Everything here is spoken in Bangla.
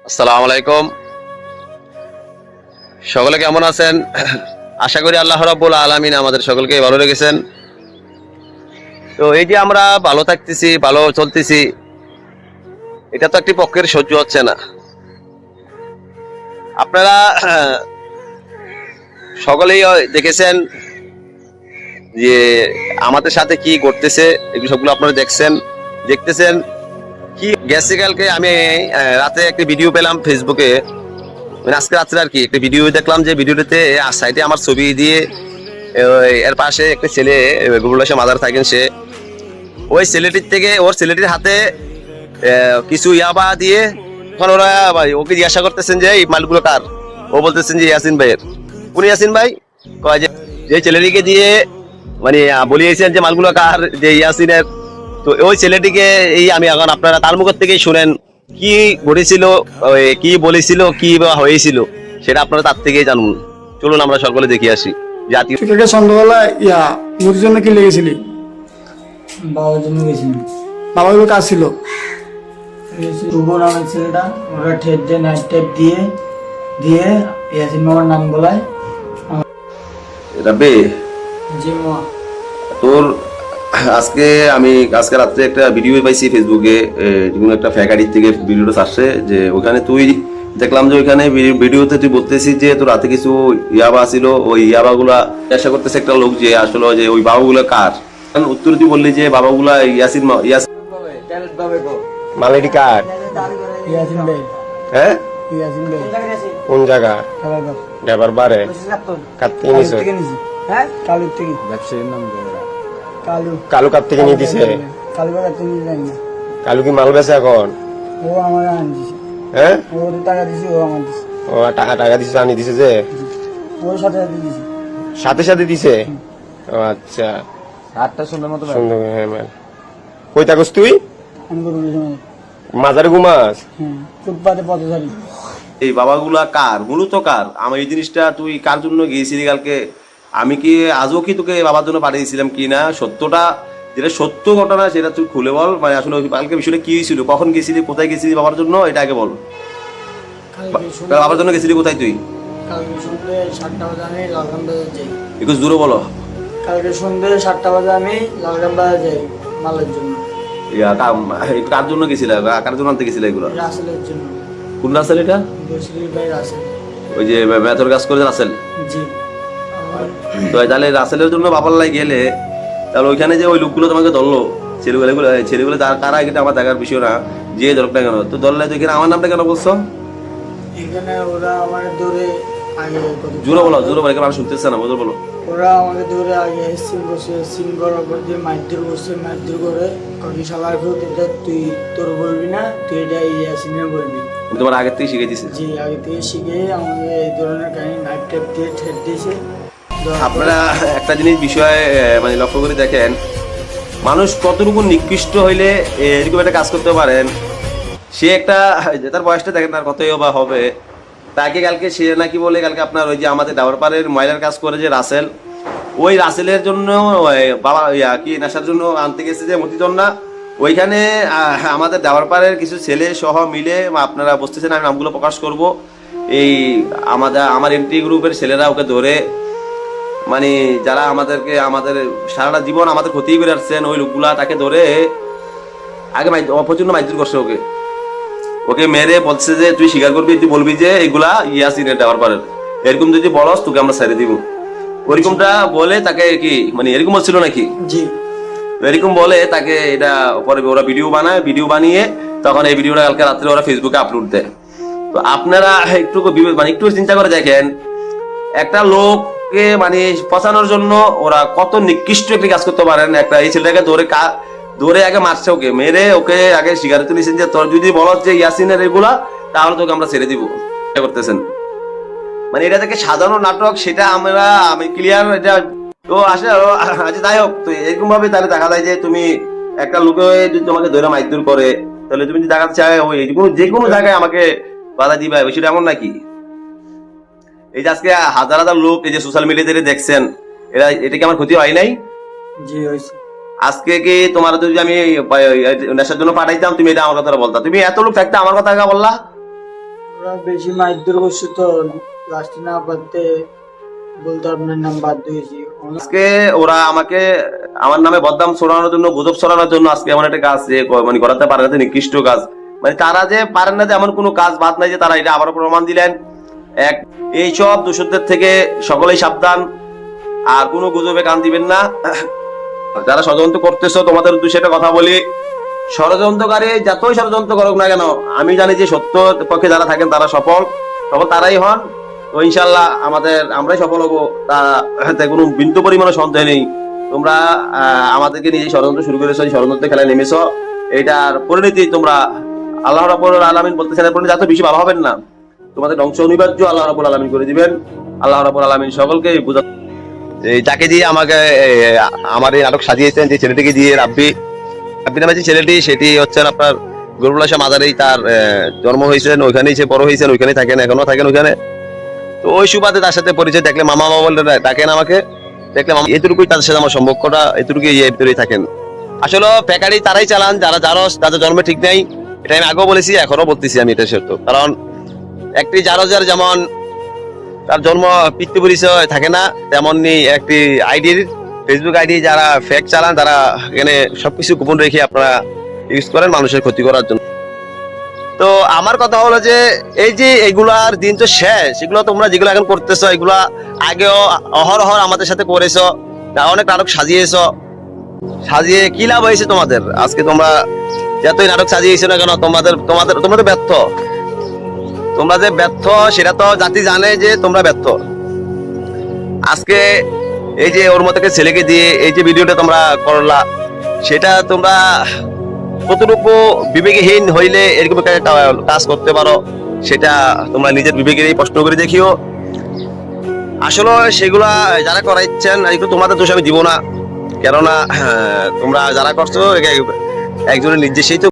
আসসালামু আলাইকুম। সকলে কেমন আছেন? আশা করি আল্লাহ রাব্বুল আলামিন আমাদের সকলকে ভালো রেখেছেন। তো এই যে আমরা ভালো থাকতেছি, ভালো চলতেছি, এটা তো একটি পক্ষের সহ্য হচ্ছে না। আপনারা সকলেই দেখেছেন যে আমাদের সাথে কি করতেছে, এগুলো সবগুলো আপনারা দেখতেছেন। কি গেছে কালকে আমি রাতে একটা ভিডিও পেলাম ফেসবুকে, মানে আজকে রাত্রে আর কি একটা ভিডিও দেখলাম, যে ভিডিওটাতে সাইডে আমার ছবি দিয়ে এর পাশে একটা ছেলে গুরুলাসে মাদার থাকেন, সে ওই ছেলেটির থেকে ওর ছেলেটির হাতে কিছু ইয়াবা দিয়ে তখন ওরা ওকে জিজ্ঞাসা করতেছেন যে এই মালগুলো কার। ও বলতেছেন যে ইয়াসিন ভাইয়ের। কোন ইয়াসিন ভাই? কয় যে ছেলেটিকে দিয়ে মানে বলিয়েছেন যে মালগুলো কার, যে ইয়াসিনের। তো ওই ছেলেটিকে এই আমি এখন আপনারা তার মুখ থেকেই শুনেন কি ঘটেছিল, কি বলেছিল, কি হয়েছিল, সেটা আপনারা তার থেকেই জানুন। চলুন আমরা সকলে দেখে আসি। জাতীয় সন্ধ্যাবেলা মুদির জন্য কি লেগেছিলি? বাবার জন্য গেছিলাম। বাবার কাজ ছিল। শুভ নামের ছেলেটা ওরা ঠেট দিয়ে নাইট টেপ দিয়ে দিয়ে ইয়াসিন মামার নাম বলায়। রাব্বে, জি মামা। তোর আজকে রাত্রে একটা ভিডিও পাইছি ফেসবুকে, কোনো একটা ফেক আইডি থেকে ভিডিওটা আসছে, যে ওখানে তুই দেখলাম যে ওইখানে ভিডিওতে তুই বলতেছিস যে তোর হাতে কিছু ইয়াবা ছিল, ওই ইয়াবা গুলা চেষ্টা করতেছে একটা লোক যে আসলে যে ওই বাবাগুলো কার। উত্তর তুই বললি যে বাবাগুলা ইয়াসিন মালেডি কার? ইয়াসিন ভাই। হ্যাঁ, ইয়াসিন ভাই কোন জায়গা? খেলাঘর। ড্রাইভার বারে কাটতে নিছে। হ্যাঁ, কালুর থেকে। ব্যবসায়ীর নাম কালু। কালু কার থেকে নিয়ে দিছে? কালু বাজার থেকে জানি না। কালু কি মাল বেচে এখন? ও আমার আনি দিছে। হ্যাঁ, ও টাকা দিছে, ও আমার দিছে। ও টাকা দিছে, আনি দিছে যে ওর সাথে সাথে দিছে। সাথে সাথে দিছে? ও আচ্ছা, আটটা সুন্দর মতো। সুন্দর। হ্যাঁ ম্যাম, কই থাকস তুই? আমি করবো মাজারে ঘুমাস? হ্যাঁ, ফুটপাতে পথচারী। এই বাবাগুলা কার, মূলত কার? আমার এই জিনিসটা তুই কার জন্য গিয়েছিলি কালকে? আমি কি আজও কি তোকে বাবার জন্য পাঠিয়েছিলাম কি না? সত্যটা, যেটা সত্য ঘটনা সেটা তুই খুলে বল। মানে আসলে কালকে বিষয়টা কি হয়েছিল, কখন গেছিলি, কোথায় গেছিলি বাবার জন্য, এটা আগে বল। বাবার জন্য গেছিলি কোথায় তুই? কালকে সন্ধ্যে 7টা বাজে আমি লালগাম বাজার যাই। একটু জোরে বলো। কালকে সন্ধ্যে 7টা বাজে আমি লালগাম বাজার যাই মালের জন্য। কার জন্য গেছিল, কার জন্য আনতে গেছিল এগুলো? রাসেলের জন্য। কোন রাসেল এটা? বসির ভাই রাসেল। ওই যে মেথর কাজ করে রাসেল। জি। তো তাহলে রাসেলের জন্য বাবার লাই গেলে, তাহলে ওইখানে যে ওই লোকগুলো তোমাকে ধরলো, ছেলেগুলো কারা, এটা আমার দেখার বিষয় না, যে ধরক না কেন, তো ধরলে তো এখানে আমার নামটা কেন বলছো? এখানে ওরা আমার দৌড়ে আগে জোরে বলো, এখানে আমি শুনতেছে না, বলো। ওরা আমাকে দৌড়ে আগে সিং বসে, সিং করার পর দিয়ে মাইদুর বসে, মাইদুর করে কবি শালার ফুট, এটা তুই তোর বলবি না, তুই এটা ইয়াসিনে বলবি। তোমার আগের থেকে শিখে দিছে? জি, আগে থেকে শিখে আমাকে এই ধরনের কাহিনী নাইট টেপ দিয়ে ঠেট দিয়েছে। আপনারা একটা জিনিস বিষয়ে মানে লক্ষ্য করে দেখেন, মানুষ কতটুকু নিকৃষ্ট হইলে এরকম একটা কাজ করতে পারেন। সে একটা, তার বয়সটা দেখেন, তার কতই বা হবে, তাকে কালকে সে নাকি বলে কালকে আপনার ওই যে আমাদের ডাবরপাড়ের ময়লার কাজ করে যে রাসেল, ওই রাসেলের জন্য বাবা কি নেশার জন্য আনতে গেছে যে মতিজন্না, ওইখানে আমাদের ডাবরপাড়ের কিছু ছেলে সহ মিলে, আপনারা বুঝতেছেন আমি নামগুলো প্রকাশ করব, এই আমার এমটি গ্রুপের ছেলেরা ওকে ধরে, মানে যারা আমাদের সারাটা জীবন আমাদের ক্ষতি করে আসছেন, ওই লোকগুলা তাকে ধরে আগে প্রচন্ড মাইদুর করছে ওকে মেরে বলছে যে তুই স্বীকার করবি, তুই বলবি যে এগুলা ইয়াসিনের দেওয়ার পরের, এরকম যদি বলস তোকে আমরা ছেড়ে দিব। ওরকমটা বলে তাকে কি মানে এরকম হচ্ছিল নাকি? জি। এরকম বলে তাকে এটা পরে ওরা ভিডিও বানায়, ভিডিও বানিয়ে তখন এই ভিডিওটা কালকে রাত্রে ওরা ফেসবুকে আপলোড দেয়। তো আপনারা একটু মানে একটু চিন্তা করে দেখেন, একটা লোককে মানে ফসানোর জন্য ওরা কত নিকৃষ্ট একটি কাজ করতে পারেন। একটা এই ছেলেটাকে ধরে আগে মারছে, ওকে মেরে ওকে আগে স্বীকারোক্তি নিয়েছেন যে তোর যদি বলো যে ইয়াসিনের এগুলা, তাহলে তোকে আমরা ছেড়ে দিব করতেছেন। মানে এটা থেকে সাজানো নাটক, সেটা আমি ক্লিয়ার, এটা তো আসে আজ যাই হোক। তো এরকম ভাবে তাহলে দেখা যায় যে তুমি একটা লোকে যদি তোমাকে ধরে মাইদুর করে, তাহলে তুমি যদি দেখাতে চাই ওই যে কোনো জায়গায় আমাকে বাধা দিবা, সেটা এমন নাকি? এই যে আজকে হাজার হাজার লোক এই যে সোশ্যাল মিডিয়াতে দেখছেন, এটা কি আমার ক্ষতি হয় নাই? জি হয়েছে। আজকে কি তোমার যদি আমি নেশার জন্য পাঠাইতাম, তুমি এটা আমার কথা বলতা? তুমি এত লোক থাকতে আমার কথা বললা? ওরা বেশি মারধর করছে তো লাস্টে না পারতে বলতে আপনার নাম বাধ্য হয়েছি। আজকে ওরা আমাকে আমার নামে বদনাম ছড়ানোর জন্য, গুজব ছড়ানোর জন্য আজকে এমন একটা কাজ যে মানে করাতে পারে না, নিকৃষ্ট কাজ। মানে তারা যে পারেন না যে এমন কোনো কাজ বাদ নাই যে তারা এটা আবারও প্রমাণ দিলেন। এক, এইসব দূষণদের থেকে সকলেই সাবধান, আর কোনো গুজবে কান দিবেন না। যারা ষড়যন্ত্র করতেছো তোমাদের উদ্দেশ্যে একটা কথা বলি, ষড়যন্ত্রকারী যতই ষড়যন্ত্র করুক না কেন, আমি জানি যে সত্য পক্ষে যারা থাকেন তারা সফল তারাই হন। তো ইনশাল্লাহ আমরাই সফল হবো, তাতে কোনো বিন্দু পরিমাণে সন্দেহ নেই। তোমরা আমাদেরকে নিজে ষড়যন্ত্র শুরু করেছো, এই ষড়যন্ত্র খেলায় নেমেছো, এইটার পরিণতি তোমরা আল্লাহ রাব্বুল আলামিন বলতেছেন, এর পরিণতি যত বেশি ভালো হবেন না, তোমাদের ধ্বংস অনিবার্য আল্লাহ রাব্বুল আলামিন করে দিবেন। আল্লাহ রাব্বুল আলামিন সকলকে বুঝা। যাকে দিয়ে আমাকে আমার এই নাটক সাজিয়েছেন, যে ছেলেটিকে দিয়ে রাব্বি নামে যে ছেলেটি, সেটি হচ্ছেন আপনার গরুবুল্লাহ শাহ মাজারেই তার জন্ম হয়েছেন, ওইখানেই সে বড় হয়েছেন, ওইখানেই থাকেন, এখনো থাকেন ওইখানে। তো ওই সুবাদে তার সাথে পরিচয়, দেখলে মামা মামা বলে ডাকেন আমাকে, দেখলে এতটুকুই তাদের সাথে আমার সম্পর্কটা, এতটুকুই এর ভিতরেই থাকেন। আসলে ফ্যাকারি তারাই চালান যারা যাদের জন্মে ঠিক নাই, এটা আমি আগেও বলেছি, এখনো বলতেছি আমি, এটা সত্য। কারণ একটি জারজার যেমন তার জন্ম পিতৃ পরিচয় থাকে না, তেমনি একটি আইডির ফেসবুক আইডি যারা ফেক চালান, তারা এখানে সবকিছু গোপন রেখে আপনারা ইউজ করেন মানুষের ক্ষতি করার জন্য। তো আমার কথা হলো যে এই যে এগুলার দিন তো শেষ, এগুলো তোমরা যেগুলো এখন করতেছো, এগুলা আগেও অহরহ আমাদের সাথে করেছো, অনেক নাটক সাজিয়ে কি লাভ হয়েছে তোমাদের? আজকে তোমরা যতই নাটক সাজিয়েছো না কেন, তোমরা তো ব্যর্থ। তোমরা যে ব্যর্থ সেটা তো জাতি জানে যে তোমরা ব্যর্থ। আজকে এই যে ওর মতো ছেলেকে দিয়ে এই যে ভিডিওটা তোমরা করলা, সেটা তোমরা কতটুকু বিবেকহীন হইলে এরকম একটা কাজ করতে পারো, সেটা তোমরা নিজের বিবেকেরই প্রশ্ন করে দেখিও। আসলে সেগুলা যারা করাইছেন, একটু তোমাদের দোষ আমি দিব না, কেননা তোমরা যারা করছো একজনের নির্দেশেই তো